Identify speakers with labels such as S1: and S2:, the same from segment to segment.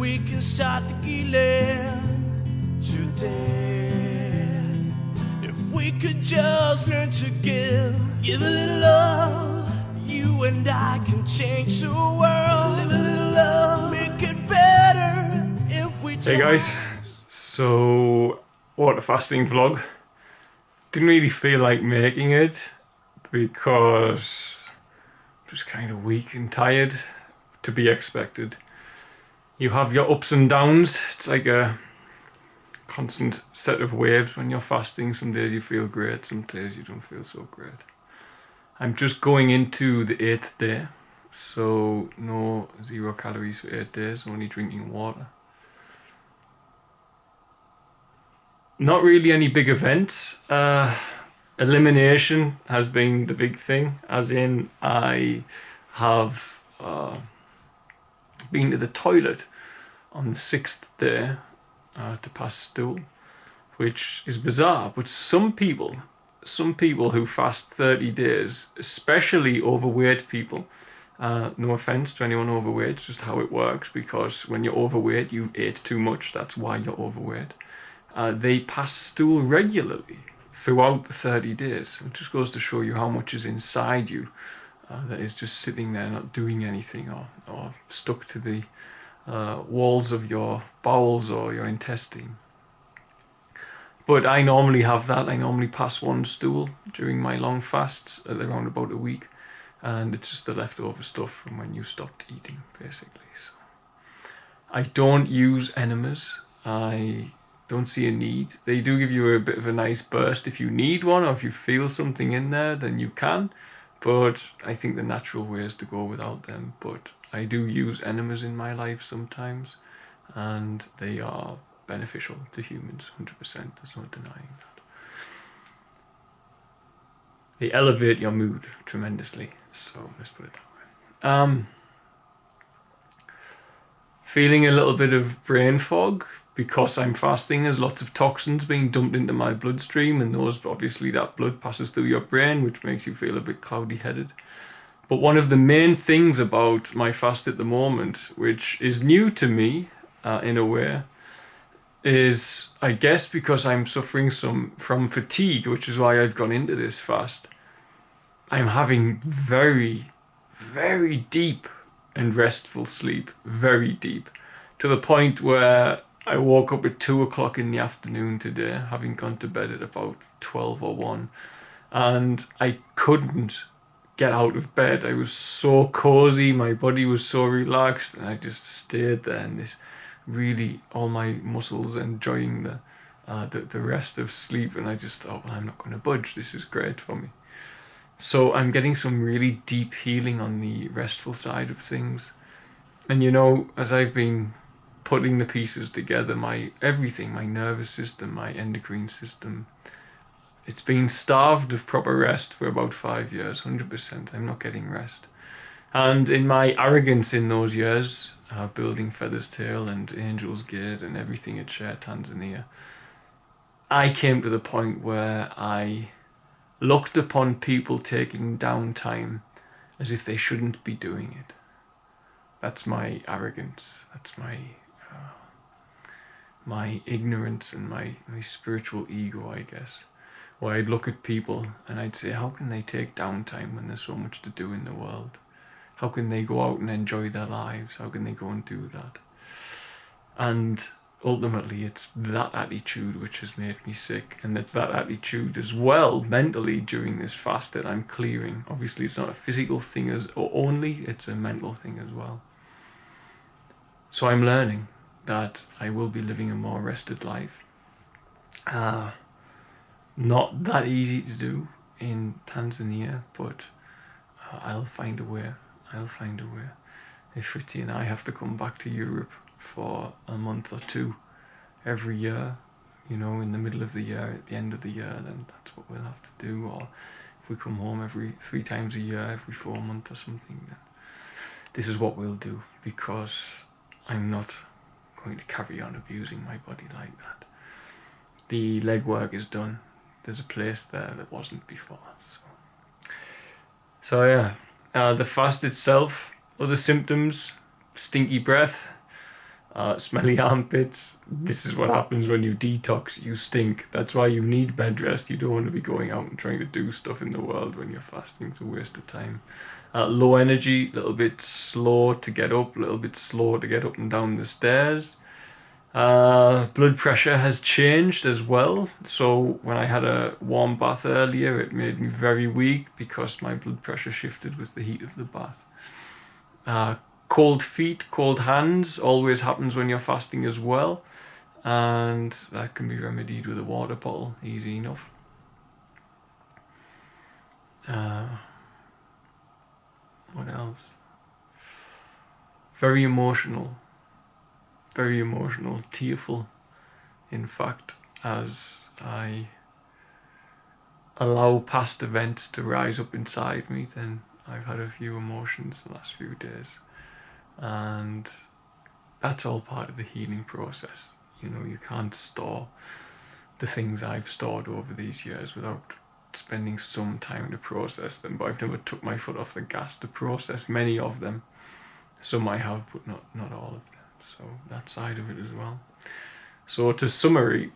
S1: we can start the healing today. If we could just learn to give a little love, you and I can change the world. Live a little love, make it better if we try.
S2: Hey guys, so what a fasting vlog. Didn't really feel like making it because I'm just kind of weak and tired, to be expected. You have your ups and downs. It's like a constant set of waves when you're fasting. Some days you feel great, some days you don't feel so great. I'm just going into the 8th day, so no 0 calories for 8 days, only drinking water. Not really any big events. Elimination has been the big thing, as in I have been to the toilet on the 6th day to pass stool, which is bizarre, but some people who fast 30 days, especially overweight people, no offense to anyone overweight, it's just how it works, because when you're overweight you ate too much, that's why you're overweight. They pass stool regularly throughout the 30 days. It just goes to show you how much is inside you that is just sitting there not doing anything, or stuck to the walls of your bowels or your intestine. But I normally have that. I normally pass 1 stool during my long fasts at around about a week, and it's just the leftover stuff from when you stopped eating, basically. So I don't use enemas. I don't see a need. They do give you a bit of a nice burst if you need one, or if you feel something in there, then you can. But I think the natural way is to go without them. But I do use enemas in my life sometimes, and they are beneficial to humans, 100%. There's no denying that. They elevate your mood tremendously. So let's put it that way. Feeling a little bit of brain fog. Because I'm fasting, there's lots of toxins being dumped into my bloodstream, and those, obviously that blood passes through your brain, which makes you feel a bit cloudy-headed. But one of the main things about my fast at the moment, which is new to me in a way, is, I guess because I'm suffering from fatigue, which is why I've gone into this fast, I'm having very, very deep and restful sleep, very deep, to the point where I woke up at 2 o'clock in the afternoon today, having gone to bed at about 12 or 1, and I couldn't get out of bed. I was so cozy, my body was so relaxed, and I just stayed there in this really, all my muscles enjoying the rest of sleep, and I just thought, well, I'm not going to budge, this is great for me. So I'm getting some really deep healing on the restful side of things. And you know, as I've been putting the pieces together, my everything, my nervous system, my endocrine system, it's been starved of proper rest for about 5 years, 100%. I'm not getting rest. And in my arrogance in those years, building Feather's Tail and Angel's Gate and everything at Share Tanzania, I came to the point where I looked upon people taking downtime as if they shouldn't be doing it. That's my arrogance. That's my ignorance and my spiritual ego, I guess. Where I'd look at people and I'd say, how can they take downtime when there's so much to do in the world? How can they go out and enjoy their lives? How can they go and do that? And ultimately it's that attitude which has made me sick, and it's that attitude as well mentally during this fast that I'm clearing. Obviously it's not a physical thing only, it's a mental thing as well. So I'm learning that I will be living a more rested life. Not that easy to do in Tanzania, but I'll find a way. I'll find a way. If Fritzi and I have to come back to Europe for a month or 2 every year, you know, in the middle of the year, at the end of the year, then that's what we'll have to do. Or if we come home every 3 times a year, every 4 months or something, then this is what we'll do, because I'm not going to carry on abusing my body like that. The legwork is done. There's a place there that wasn't before. So yeah, the fast itself, other symptoms, stinky breath, Smelly armpits. This is what happens when you detox. You stink. That's why you need bed rest. You don't want to be going out and trying to do stuff in the world when you're fasting. It's a waste of time. Low energy, a little bit slow to get up, a little bit slow to get up and down the stairs. Blood pressure has changed as well. So when I had a warm bath earlier, it made me very weak because my blood pressure shifted with the heat of the bath. Cold feet, cold hands always happens when you're fasting as well, and that can be remedied with a water bottle, easy enough. What else? Very emotional, tearful, in fact, as I allow past events to rise up inside me. Then I've had a few emotions the last few days. And that's all part of the healing process. You know, you can't store the things I've stored over these years without spending some time to process them. But I've never took my foot off the gas to process many of them. Some I have, but not all of them. So that side of it as well. So to summary,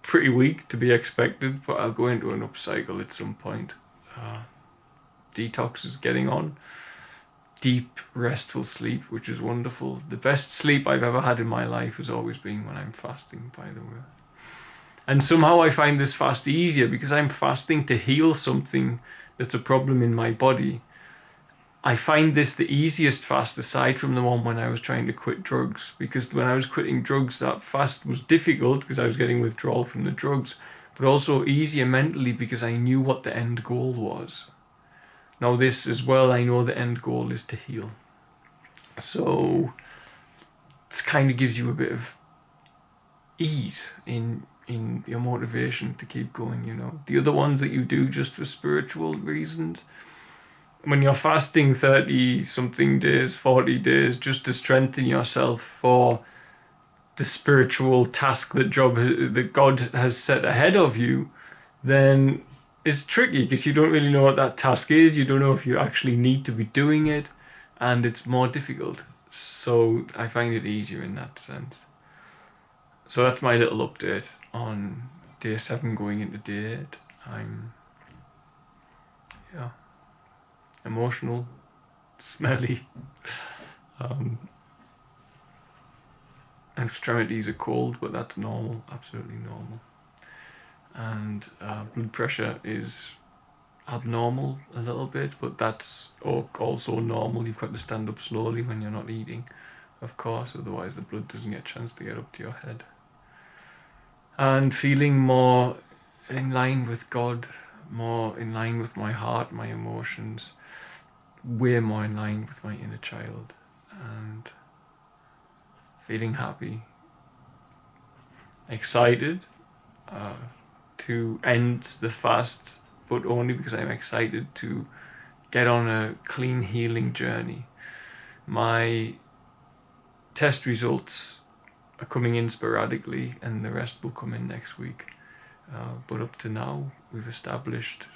S2: pretty weak to be expected, but I'll go into an upcycle at some point. Detox is getting on. Deep, restful sleep, which is wonderful. The best sleep I've ever had in my life has always been when I'm fasting, by the way. And somehow I find this fast easier because I'm fasting to heal something that's a problem in my body. I find this the easiest fast aside from the one when I was trying to quit drugs, because when I was quitting drugs, that fast was difficult because I was getting withdrawal from the drugs, but also easier mentally because I knew what the end goal was. Now this as well, I know the end goal is to heal. So this kind of gives you a bit of ease in your motivation to keep going, you know. The other ones that you do just for spiritual reasons, when you're fasting 30 something days, 40 days, just to strengthen yourself for the spiritual task that God has set ahead of you, then it's tricky because you don't really know what that task is. You don't know if you actually need to be doing it, and it's more difficult. So I find it easier in that sense. So that's my little update on day 7 going into day 8. I'm emotional, smelly. Extremities are cold, but that's normal, absolutely normal. And blood pressure is abnormal a little bit, but that's also normal. You've got to stand up slowly when you're not eating, of course, otherwise the blood doesn't get a chance to get up to your head. And feeling more in line with God, more in line with my heart, my emotions, way more in line with my inner child, and feeling happy, excited to end the fast, but only because I'm excited to get on a clean healing journey. My test results are coming in sporadically, and the rest will come in next week. But up to now, we've established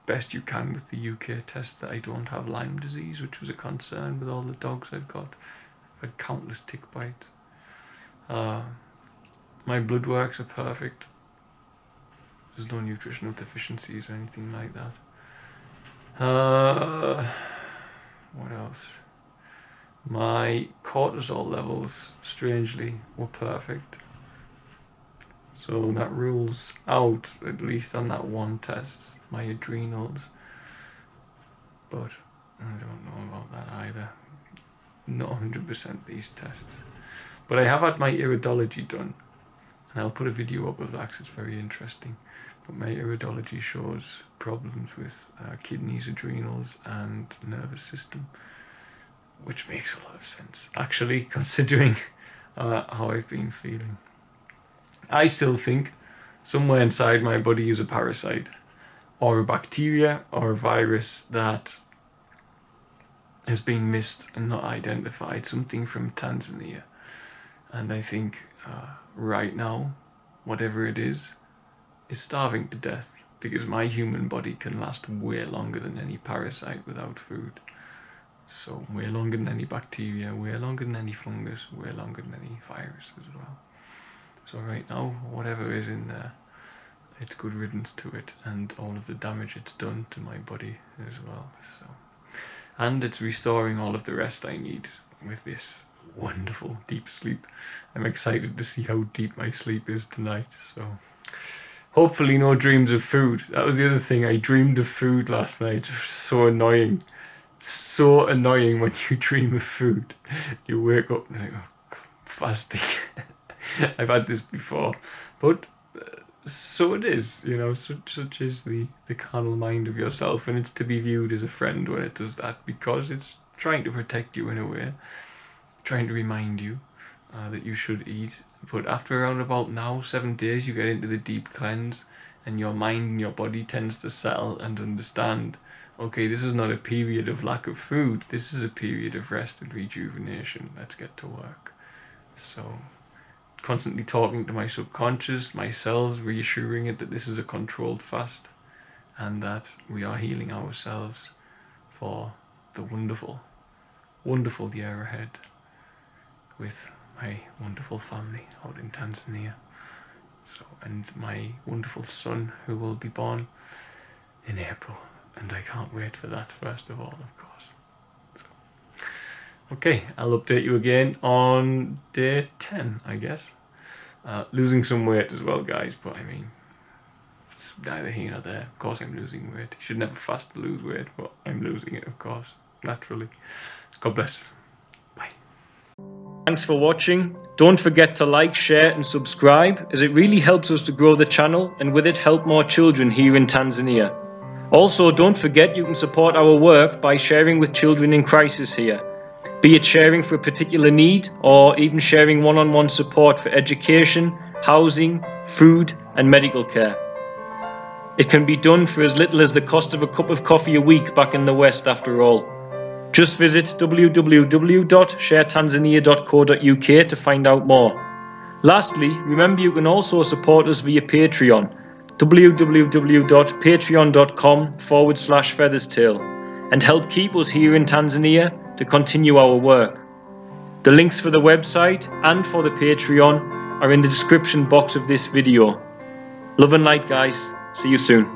S2: best you can with the UK test that I don't have Lyme disease, which was a concern with all the dogs I've got. I've had countless tick bites. My blood works are perfect. There's no nutritional deficiencies or anything like that. What else? My cortisol levels, strangely, were perfect. So that rules out, at least on that one test, my adrenals. But I don't know about that either. Not 100% these tests. But I have had my iridology done. And I'll put a video up of that because it's very interesting. But my iridology shows problems with kidneys, adrenals, and nervous system, which makes a lot of sense, actually, considering how I've been feeling. I still think somewhere inside my body is a parasite, or a bacteria, or a virus that has been missed and not identified, something from Tanzania. And I think right now, whatever it is starving to death, because my human body can last way longer than any parasite without food. So way longer than any bacteria, way longer than any fungus, way longer than any virus as well. So right now, whatever is in there, it's good riddance to it, and all of the damage it's done to my body as well. So, and it's restoring all of the rest I need with this wonderful deep sleep. I'm excited to see how deep my sleep is tonight. So hopefully no dreams of food. That was the other thing. I dreamed of food last night. It was so annoying. So annoying when you dream of food. You wake up and like, oh God, I'm fasting. I've had this before, but so it is, you know, such is the carnal mind of yourself, and it's to be viewed as a friend when it does that, because it's trying to protect you in a way, trying to remind you that you should eat. But after around about now 7 days, you get into the deep cleanse, and your mind and your body tends to settle and understand, okay, this is not a period of lack of food, this is a period of rest and rejuvenation. Let's get to work. So constantly talking to my subconscious, my cells, reassuring it that this is a controlled fast and that we are healing ourselves for the wonderful, wonderful year ahead with my wonderful family out in Tanzania. So, and my wonderful son who will be born in April, and I can't wait for that, first of all, of course. So, okay, I'll update you again on day 10, I guess. Losing some weight as well, guys, but I mean, it's neither here nor there. Of course I'm losing weight. You should never fast to lose weight, but I'm losing it, of course, naturally. God bless. Bye.
S3: Thanks for watching. Don't forget to like, share and subscribe, as it really helps us to grow the channel and with it help more children here in Tanzania. Also, don't forget you can support our work by sharing with children in crisis here, be it sharing for a particular need or even sharing one-on-one support for education, housing, food and medical care. It can be done for as little as the cost of a cup of coffee a week back in the West, after all. Just visit www.sharetanzania.co.uk to find out more. Lastly, remember you can also support us via Patreon, www.patreon.com/featherstail, and help keep us here in Tanzania to continue our work. The links for the website and for the Patreon are in the description box of this video. Love and light, guys. See you soon.